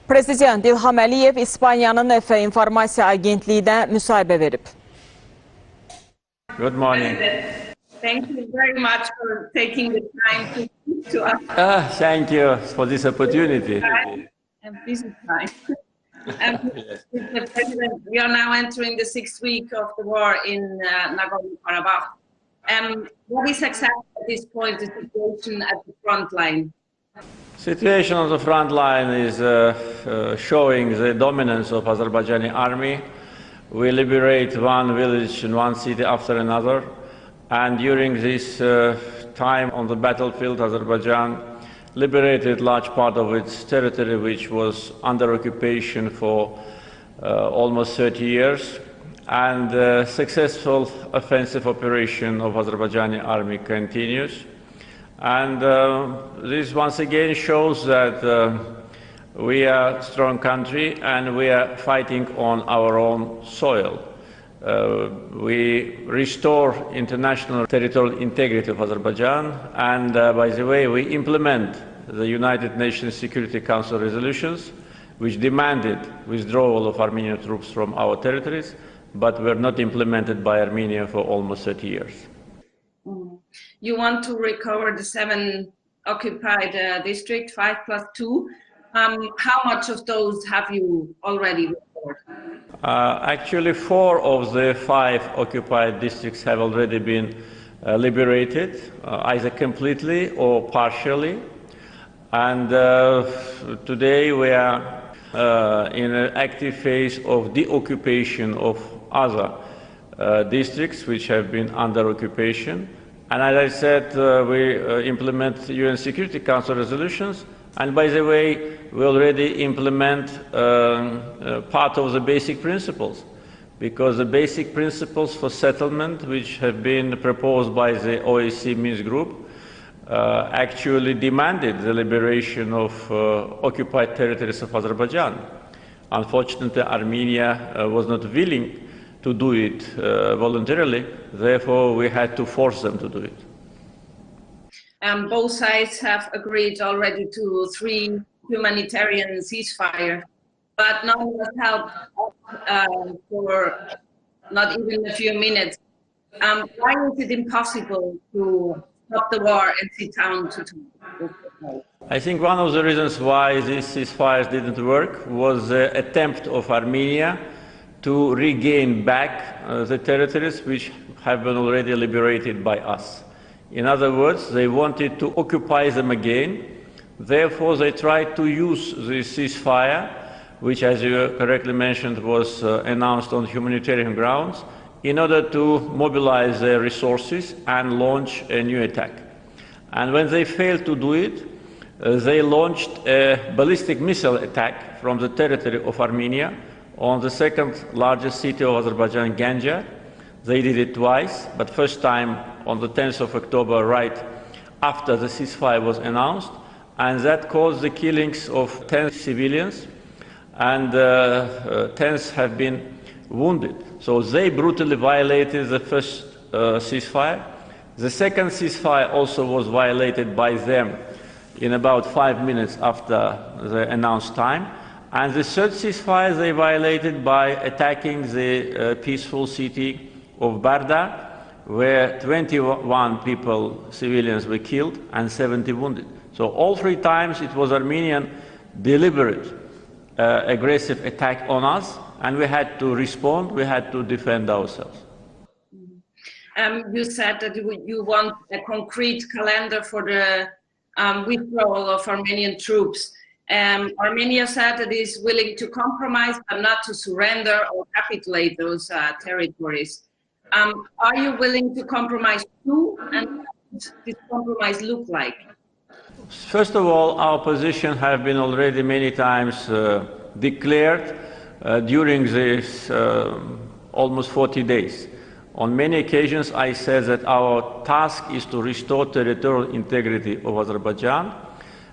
Prezident İlham Əliyev İspaniyanın EFE informasiya agentliyinə müsahibə verib. Good morning. Thank you very much for taking the time to speak to us. Thank you for this opportunity. And busy time. Mr. President, we are now entering the 6th week of the war in Nagorno-Karabakh. What is exactly at this point the situation at the front line? Situation on the front line is showing the dominance of Azerbaijani army. We liberate one village and one city after another. And during this time on the battlefield, Azerbaijan liberated large part of its territory, which was under occupation for almost 30 years. And the successful offensive operation of Azerbaijani army continues. And this once again shows that we are a strong country and we are fighting on our own soil. We restore international territorial integrity of Azerbaijan, and by the way, we implement the United Nations Security Council resolutions which demanded withdrawal of Armenian troops from our territories, but were not implemented by Armenia for almost 30 years. You want to recover the 7 occupied districts, 5+2. How much of those have you already recovered? Actually, 4 of the 5 occupied districts have already been liberated, either completely or partially. And today we are in an active phase of deoccupation of other districts which have been under occupation. And as I said, we implement UN Security Council resolutions. And by the way, we already implement part of the basic principles, because the basic principles for settlement, which have been proposed by the OSCE Minsk group, actually demanded the liberation of occupied territories of Azerbaijan. Unfortunately, Armenia was not willing to do it voluntarily, therefore we had to force them to do it. Both sides have agreed already to 3 humanitarian ceasefire, but none was helped for not even a few minutes. Why is it impossible to stop the war and sit down to talk? I think one of the reasons why these ceasefires didn't work was the attempt of Armenia to regain back the territories which have been already liberated by us. In other words, they wanted to occupy them again. Therefore, they tried to use the ceasefire, which, as you correctly mentioned, was announced on humanitarian grounds, in order to mobilize their resources and launch a new attack. And when they failed to do it, they launched a ballistic missile attack from the territory of Armenia on the 2nd largest city of Azerbaijan, Ganja. They did it twice, but first time on the 10th of October, right after the ceasefire was announced, and that caused the killings of 10 civilians, and tens have been wounded. So they brutally violated the first ceasefire. The second ceasefire also was violated by them in about 5 minutes after the announced time. And the third ceasefire they violated by attacking the peaceful city of Barda, where 21 people, civilians, were killed and 70 wounded. So all 3 times it was Armenian deliberate aggressive attack on us, and we had to respond, we had to defend ourselves. You said that you want a concrete calendar for the withdrawal of Armenian troops. Armenia said that it is willing to compromise, but not to surrender or capitulate those territories. Are you willing to compromise too, and what does this compromise look like? First of all, our position has been already many times declared during this almost 40 days. On many occasions, I said that our task is to restore territorial integrity of Azerbaijan,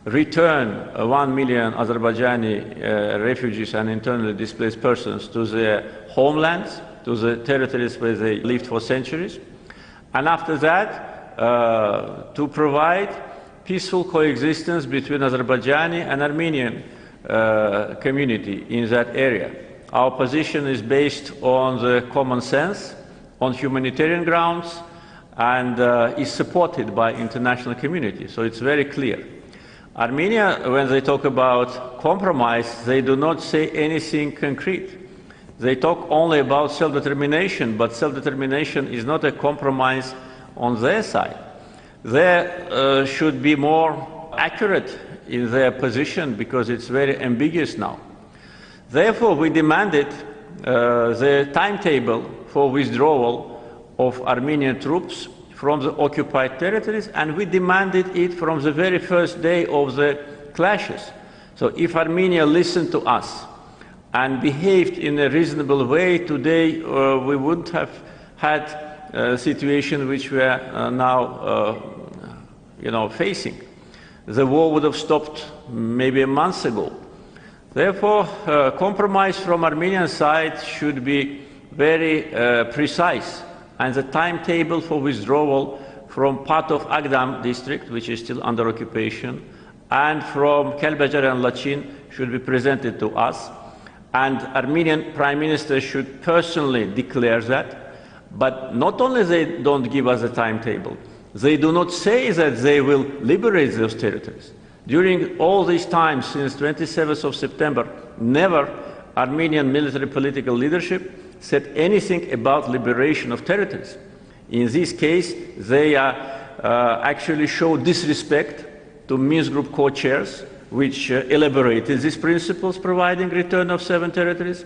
return 1 million Azerbaijani refugees and internally displaced persons to their homelands, to the territories where they lived for centuries, and after that, to provide peaceful coexistence between Azerbaijani and Armenian community in that area. Our position is based on the common sense, on humanitarian grounds, and is supported by international community, so it's very clear. Armenia, when they talk about compromise, they do not say anything concrete. They talk only about self-determination, but self-determination is not a compromise on their side. They should be more accurate in their position because it's very ambiguous now. Therefore, we demanded the timetable for withdrawal of Armenian troops from the occupied territories, and we demanded it from the very first day of the clashes. So if Armenia listened to us and behaved in a reasonable way, today we wouldn't have had a situation which we are now facing. The war would have stopped maybe a month ago. Therefore, compromise from Armenian side should be very precise, and the timetable for withdrawal from part of Agdam district, which is still under occupation, and from Kəlbəcər and Laçin should be presented to us. And Armenian Prime Minister should personally declare that. But not only they don't give us a timetable, they do not say that they will liberate those territories. During all this time, since 27th of September, never Armenian military political leadership said anything about liberation of territories. In this case, they actually show disrespect to Minsk Group co-chairs, which elaborated these principles providing return of 7 territories,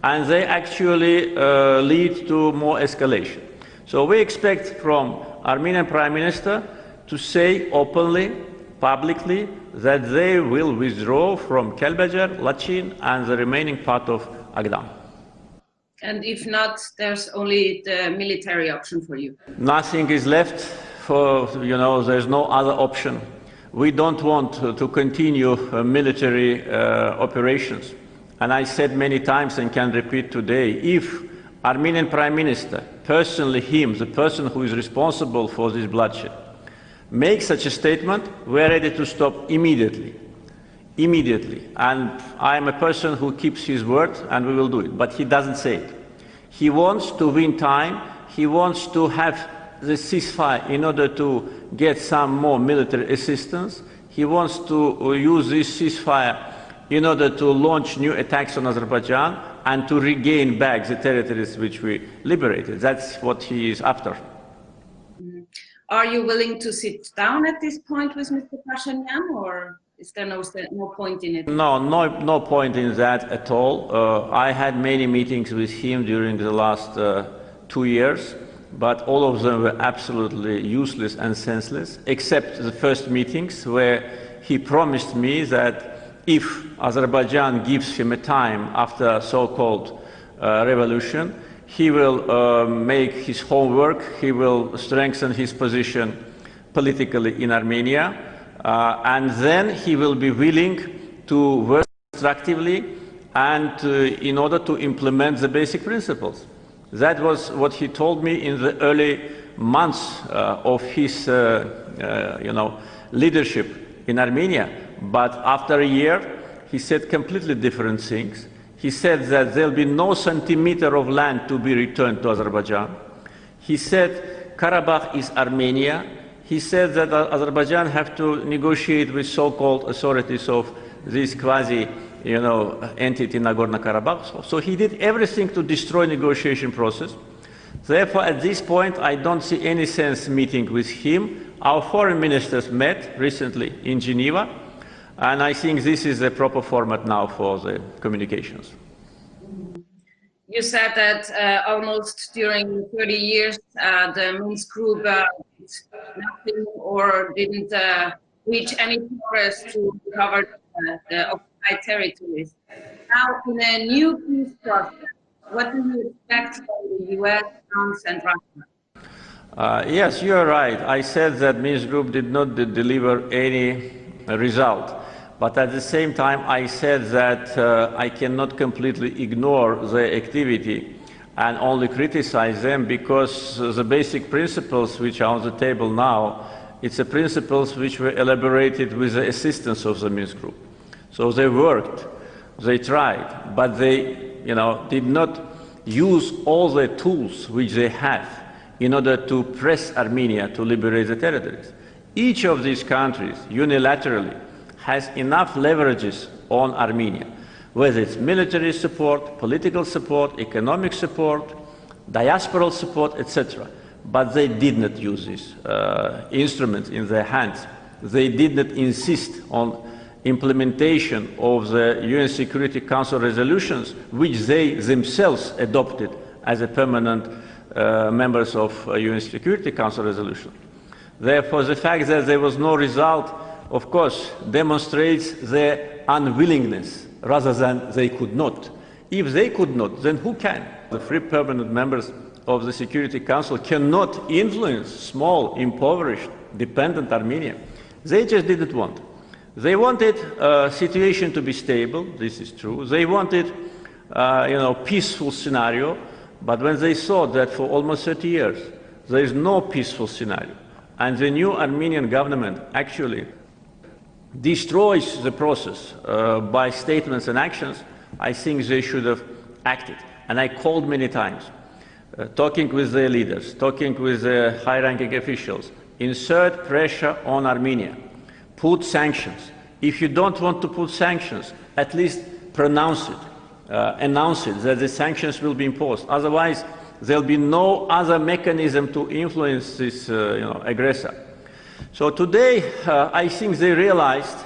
and they actually lead to more escalation. So we expect from Armenian Prime Minister to say openly, publicly, that they will withdraw from Kəlbəcər, Laçin, and the remaining part of Agdam. And if not, there's only the military option for you. Nothing is left for, there's no other option. We don't want to continue military operations. And I said many times and can repeat today, if Armenian Prime Minister, personally him, the person who is responsible for this bloodshed, makes such a statement, we're ready to stop immediately. Immediately. And I am a person who keeps his word, and we will do it. But he doesn't say it. He wants to win time. He wants to have the ceasefire in order to get some more military assistance. He wants to use this ceasefire in order to launch new attacks on Azerbaijan and to regain back the territories which we liberated. That's what he is after. Are you willing to sit down at this point with Mr. Pashinyan, or is there no point in it? No point in that at all. I had many meetings with him during the last 2 years, but all of them were absolutely useless and senseless, except the first meetings where he promised me that if Azerbaijan gives him a time after so-called revolution, he will make his homework, he will strengthen his position politically in Armenia, and then he will be willing to work constructively and in order to implement the basic principles. That was what he told me in the early months of his leadership in Armenia. But after a year, he said completely different things. He said that there will be no centimeter of land to be returned to Azerbaijan. He said Karabakh is Armenia. He said that Azerbaijan have to negotiate with so-called authorities of this quasi, entity Nagorno-Karabakh. So he did everything to destroy negotiation process. Therefore, at this point, I don't see any sense meeting with him. Our foreign ministers met recently in Geneva, and I think this is the proper format now for the communications. You said that almost during 30 years, the Minsk group did nothing or didn't reach any progress to recover the occupied territories. Now, in a new peace process, what do you expect from the US, France, and Russia? Yes, you are right. I said that Minsk group did not deliver any result. But at the same time, I said that I cannot completely ignore the activity and only criticize them, because the basic principles which are on the table now, it's the principles which were elaborated with the assistance of the Minsk group. So they worked, they tried, but they, did not use all the tools which they have in order to press Armenia to liberate the territories. Each of these countries unilaterally has enough leverages on Armenia, whether it's military support, political support, economic support, diasporal support, etc. But they did not use these instruments in their hands. They did not insist on implementation of the UN Security Council resolutions, which they themselves adopted as a permanent members of UN Security Council resolution. Therefore, the fact that there was no result, of course, demonstrates their unwillingness rather than they could not. If they could not, then who can? The three permanent members of the Security Council cannot influence small, impoverished, dependent Armenia. They just didn't want. They wanted a situation to be stable, this is true. They wanted, peaceful scenario, but when they saw that for almost 30 years there is no peaceful scenario, and the new Armenian government actually destroys the process by statements and actions, I think they should have acted. And I called many times, talking with their leaders, talking with the high-ranking officials, insert pressure on Armenia, put sanctions. If you don't want to put sanctions, at least pronounce it, announce it, that the sanctions will be imposed. Otherwise, there'll be no other mechanism to influence this aggressor. So today, I think they realized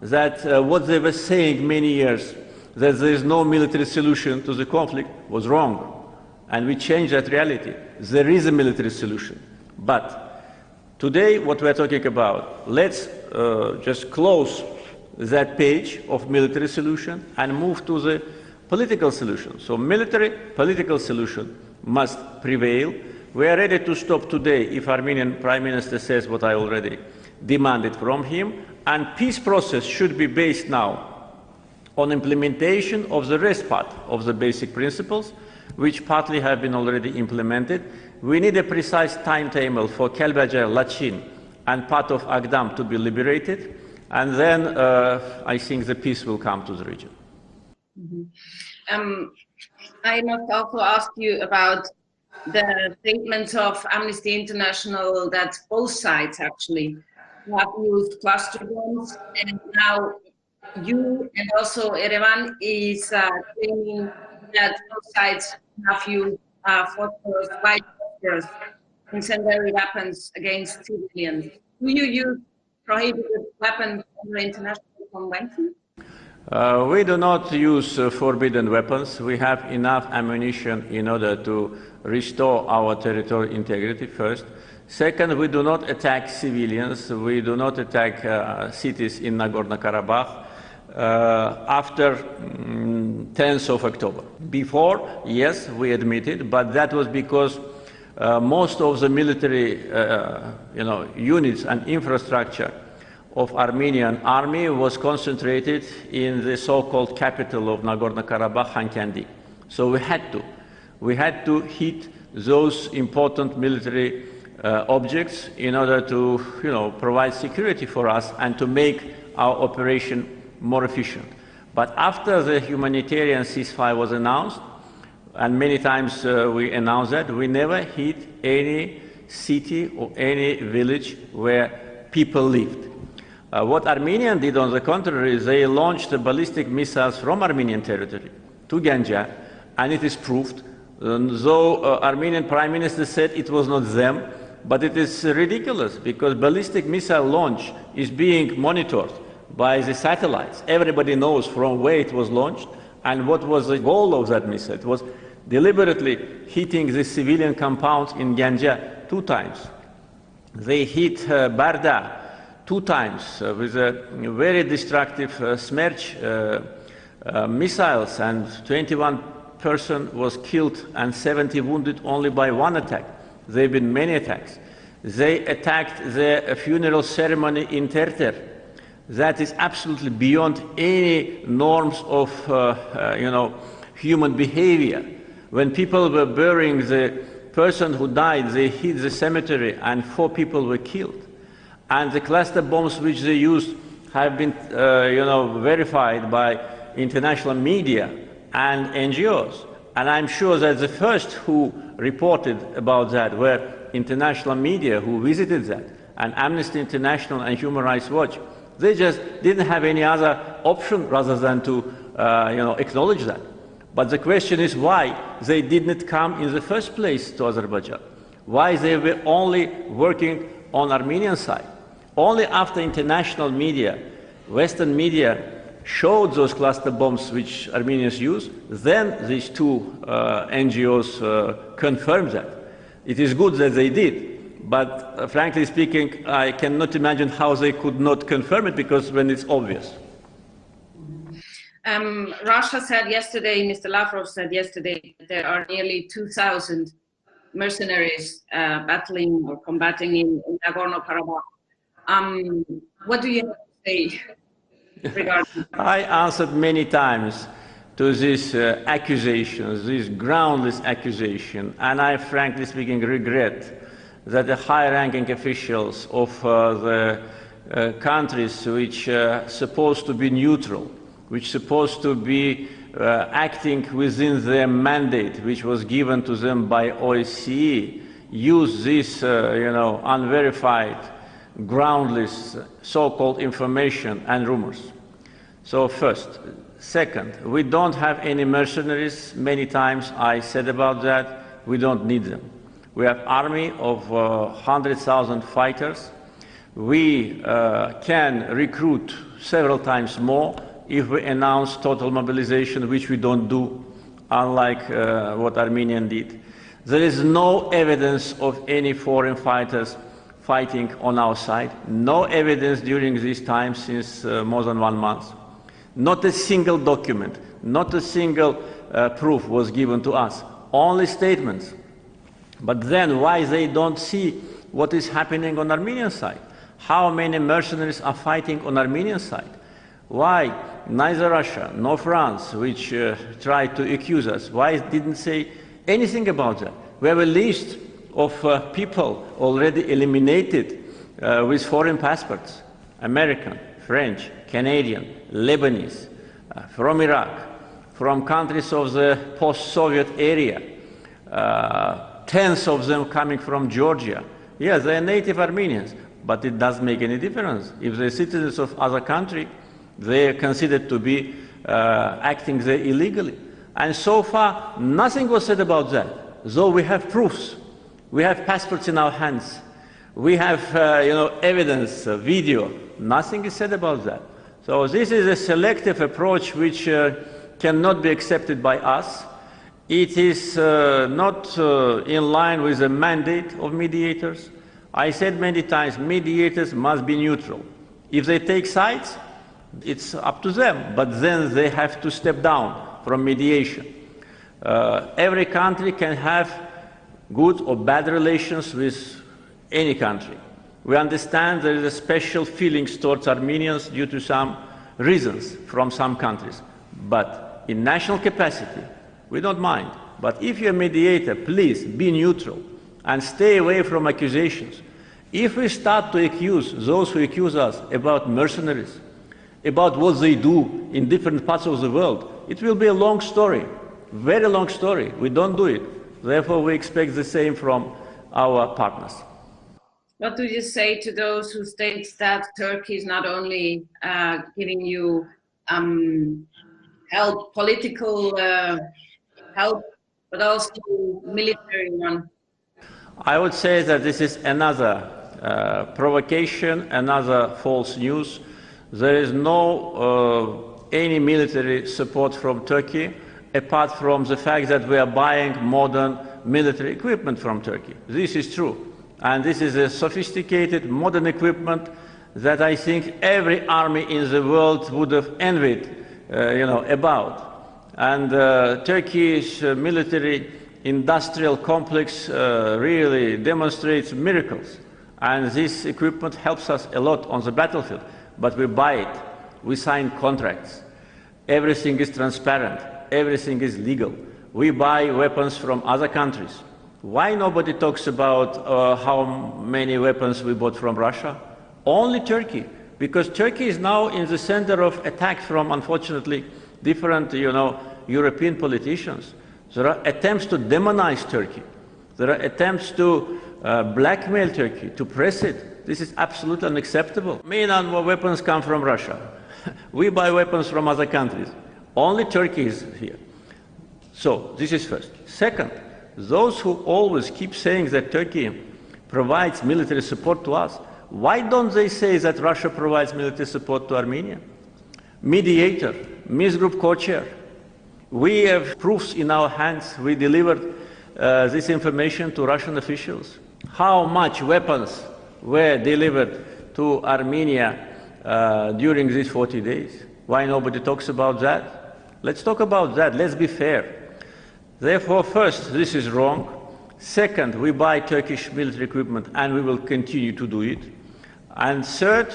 that what they were saying many years, that there is no military solution to the conflict, was wrong. And we changed that reality. There is a military solution. But today, what we're talking about, let's just close that page of military solution and move to the political solution. So military, political solution must prevail. We are ready to stop today if Armenian Prime Minister says what I already demanded from him. And peace process should be based now on implementation of the rest part of the basic principles, which partly have been already implemented. We need a precise timetable for Kelbajar, Lachin, and part of Agdam to be liberated, and then I think the peace will come to the region. I must also ask you about the statements of Amnesty International that both sides actually have used cluster bombs, and now you and also Yerevan is claiming that both sides have used phosphorus, white phosphorus, incendiary weapons against civilians. Do you use prohibited weapons under international convention? We do not use forbidden weapons. We have enough ammunition in order to restore our territorial integrity, first. Second, we do not attack civilians. We do not attack cities in Nagorno-Karabakh after 10th of October. Before, yes, we admitted, but that was because most of the military units and infrastructure of Armenian army was concentrated in the so-called capital of Nagorno-Karabakh, Khankendi. So we had to hit those important military objects in order to provide security for us and to make our operation more efficient. But after the humanitarian ceasefire was announced, and many times we announced that, we never hit any city or any village where people lived. What Armenia did, on the contrary, is they launched the ballistic missiles from Armenian territory to Ganja, and it is proved. Though Armenian Prime Minister said it was not them, but it is ridiculous because ballistic missile launch is being monitored by the satellites. Everybody knows from where it was launched and what was the goal of that missile. It was deliberately hitting the civilian compounds in Ganja 2 times. They hit Barda 2 times with a very destructive Smerch missiles, and 21 persons was killed and 70 wounded only by 1 attack. There have been many attacks. They attacked the funeral ceremony in Terter. That is absolutely beyond any norms of human behavior. When people were burying the person who died, they hit the cemetery and 4 people were killed. And the cluster bombs which they used have been verified by international media and NGOs. And I'm sure that the first who reported about that were international media who visited that, and Amnesty International and Human Rights Watch. They just didn't have any other option rather than to acknowledge that. But the question is why they did not come in the first place to Azerbaijan. Why they were only working on Armenian side. Only after international media, Western media, showed those cluster bombs which Armenians use, then these two NGOs confirmed that. It is good that they did, but frankly speaking, I cannot imagine how they could not confirm it, because when it's obvious. Russia said yesterday, Mr. Lavrov said yesterday, that there are nearly 2,000 mercenaries battling or combating in Nagorno-Karabakh. What do you have to say regarding? I answered many times to these accusations, these groundless accusations, and I frankly speaking regret that the high-ranking officials of the countries which are supposed to be neutral, which are supposed to be acting within their mandate, which was given to them by OSCE, use this unverified, groundless so-called information and rumors. So first. Second, we don't have any mercenaries. Many times I said about that. We don't need them. We have an army of 100,000 fighters. We can recruit several times more if we announce total mobilization, which we don't do, unlike what Armenia did. There is no evidence of any foreign fighters fighting on our side. No evidence during this time since more than 1 month. Not a single document, not a single proof was given to us, only statements. But then why they don't see what is happening on Armenian side? How many mercenaries are fighting on Armenian side? Why neither Russia nor France, which tried to accuse us, why didn't say anything about that? We have a list of people already eliminated with foreign passports, American, French, Canadian, Lebanese, from Iraq, from countries of the post-Soviet area, tens of them coming from Georgia. Yes, they are native Armenians, but it doesn't make any difference. If they're citizens of other country, they are considered to be acting there illegally. And so far, nothing was said about that, though we have proofs. We have passports in our hands. We have evidence, video. Nothing is said about that. So this is a selective approach which cannot be accepted by us. It is not in line with the mandate of mediators. I said many times, mediators must be neutral. If they take sides, it's up to them, but then they have to step down from mediation. Every country can have good or bad relations with any country. We understand there is a special feelings towards Armenians due to some reasons from some countries. But in national capacity, we don't mind. But if you're a mediator, please be neutral and stay away from accusations. If we start to accuse those who accuse us about mercenaries, about what they do in different parts of the world, it will be a long story, very long story. We don't do it. Therefore, we expect the same from our partners. What do you say to those who state that Turkey is not only giving you help, political help, but also military one? I would say that this is another provocation, another false news. There is no any military support from Turkey, apart from the fact that we are buying modern military equipment from Turkey. This is true. And this is a sophisticated, modern equipment that I think every army in the world would have envied, about. And Turkey's military industrial complex really demonstrates miracles. And this equipment helps us a lot on the battlefield. But we buy it. We sign contracts. Everything is transparent. Everything is legal. We buy weapons from other countries. Why nobody talks about how many weapons we bought from Russia? Only Turkey, because Turkey is now in the center of attacks from, unfortunately, different, European politicians. There are attempts to demonize Turkey. There are attempts to blackmail Turkey, to press it. This is absolutely unacceptable. Main weapons come from Russia. We buy weapons from other countries. Only Turkey is here. So this is first. Second, those who always keep saying that Turkey provides military support to us, why don't they say that Russia provides military support to Armenia? Mediator, Minsk Group co-chair. We have proofs in our hands. We delivered this information to Russian officials. How much weapons were delivered to Armenia during these 40 days? Why nobody talks about that? Let's talk about that. Let's be fair. Therefore, first, this is wrong. Second, we buy Turkish military equipment and we will continue to do it. And third,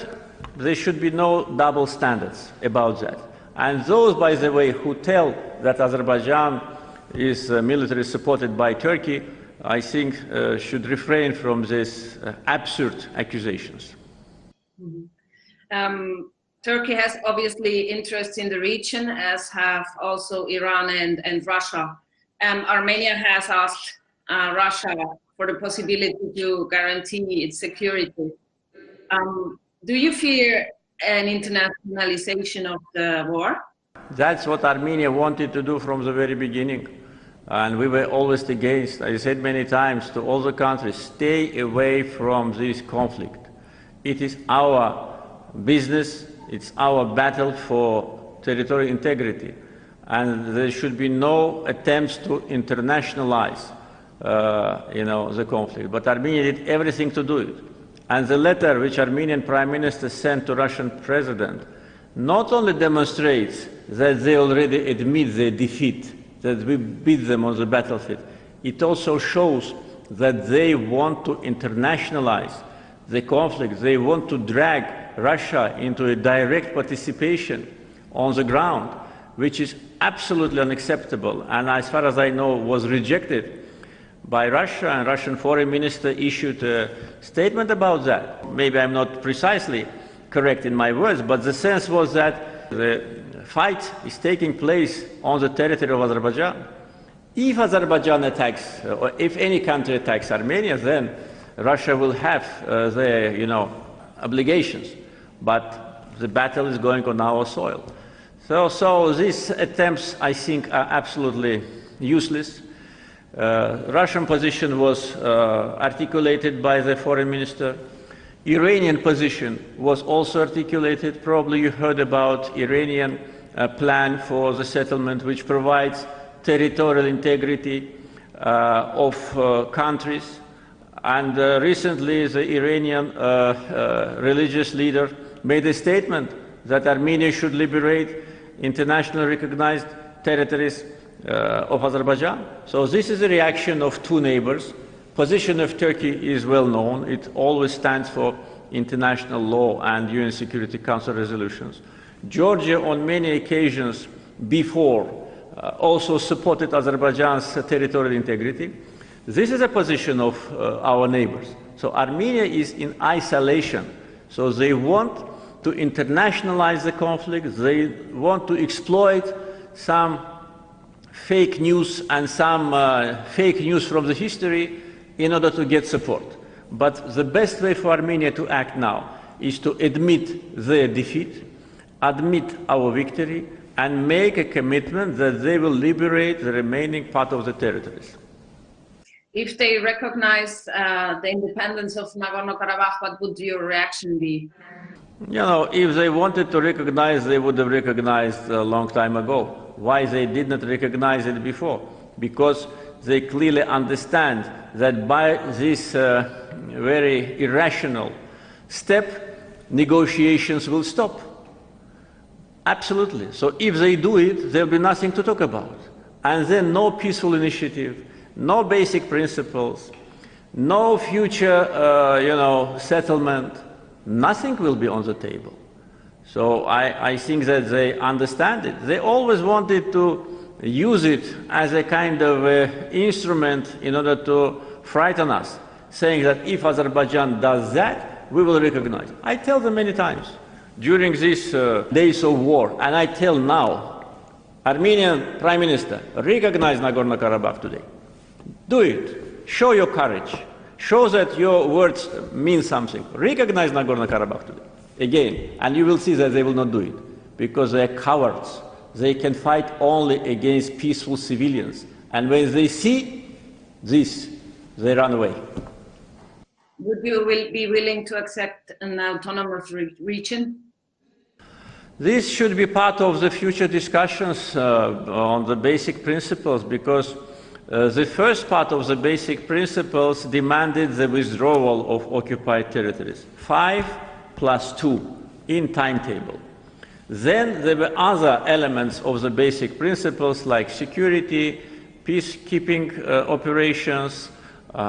there should be no double standards about that. And those, by the way, who tell that Azerbaijan is military supported by Turkey, I think should refrain from these absurd accusations. Turkey has obviously interests in the region, as have also Iran and Russia. Armenia has asked Russia for the possibility to guarantee its security. Do you fear an internationalization of the war? That's what Armenia wanted to do from the very beginning. And we were always against. I said many times to all the countries, stay away from this conflict. It is our business, it's our battle for territorial integrity. And there should be no attempts to internationalize the conflict. But Armenia did everything to do it. And the letter which Armenian Prime Minister sent to Russian President not only demonstrates that they already admit their defeat, that we beat them on the battlefield, it also shows that they want to internationalize the conflict. They want to drag Russia into a direct participation on the ground, which is absolutely unacceptable, and as far as I know, was rejected by Russia, and Russian foreign minister issued a statement about that. Maybe I'm not precisely correct in my words, but the sense was that the fight is taking place on the territory of Azerbaijan. If Azerbaijan attacks, or if any country attacks Armenia, then Russia will have their, obligations. But the battle is going on our soil. So these attempts, I think, are absolutely useless. Russian position was articulated by the foreign minister. Iranian position was also articulated. Probably you heard about Iranian plan for the settlement, which provides territorial integrity of countries. And recently the Iranian religious leader made a statement that Armenia should liberate internationally recognized territories of Azerbaijan. So this is a reaction of two neighbors. Position of Turkey is well known. It always stands for international law and UN Security Council resolutions. Georgia, on many occasions before, also supported Azerbaijan's territorial integrity. This is a position of our neighbors. So Armenia is in isolation. So they want to internationalize the conflict. They want to exploit some fake news and some fake news from the history in order to get support. But the best way for Armenia to act now is to admit their defeat, admit our victory, and make a commitment that they will liberate the remaining part of the territories. If they recognize the independence of Nagorno-Karabakh, what would your reaction be? If they wanted to recognize, they would have recognized a long time ago. Why they did not recognize it before? Because they clearly understand that by this very irrational step, negotiations will stop. Absolutely. So if they do it, there will be nothing to talk about. And then no peaceful initiative, no basic principles, no future, settlement, nothing will be on the table. So I think that they understand it. They always wanted to use it as a kind of instrument in order to frighten us, saying that if Azerbaijan does that, we will recognize. I tell them many times, during these days of war, and I tell now, Armenian Prime Minister, recognize Nagorno-Karabakh today. Do it. Show your courage. Show that your words mean something. Recognize Nagorno-Karabakh today. Again, and you will see that they will not do it, because they are cowards. They can fight only against peaceful civilians. And when they see this, they run away. Would you be willing to accept an autonomous region? This should be part of the future discussions on the basic principles, because the first part of the basic principles demanded the withdrawal of occupied territories, 5+2 in timetable. Then there were other elements of the basic principles like security, peacekeeping operations,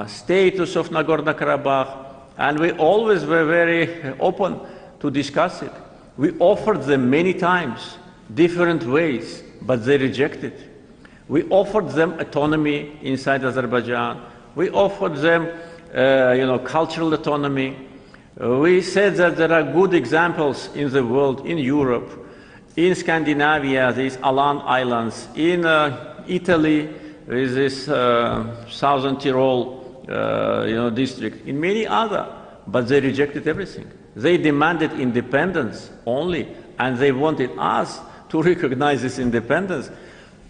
status of Nagorno-Karabakh, and we always were very open to discuss it. We offered them many times, different ways, but they rejected. We offered them autonomy inside Azerbaijan. We offered them, cultural autonomy. We said that there are good examples in the world, in Europe, in Scandinavia, these Alan Islands, in Italy, with this Southern Tyrol, district, in many other, but they rejected everything. They demanded independence only, and they wanted us to recognize this independence.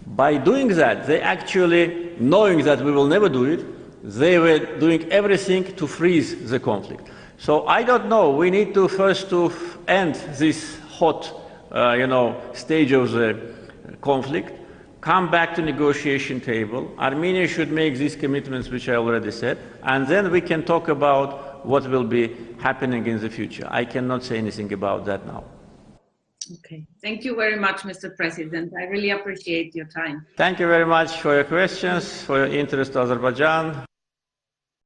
By doing that, they actually, knowing that we will never do it, they were doing everything to freeze the conflict. So I don't know, we need to first end this hot, stage of the conflict, come back to negotiation table. Armenia should make these commitments, which I already said, and then we can talk about what will be happening in the future. I cannot say anything about that now. Okay. Thank you very much, Mr. President. I really appreciate your time. Thank you very much for your questions, for your interest in Azerbaijan.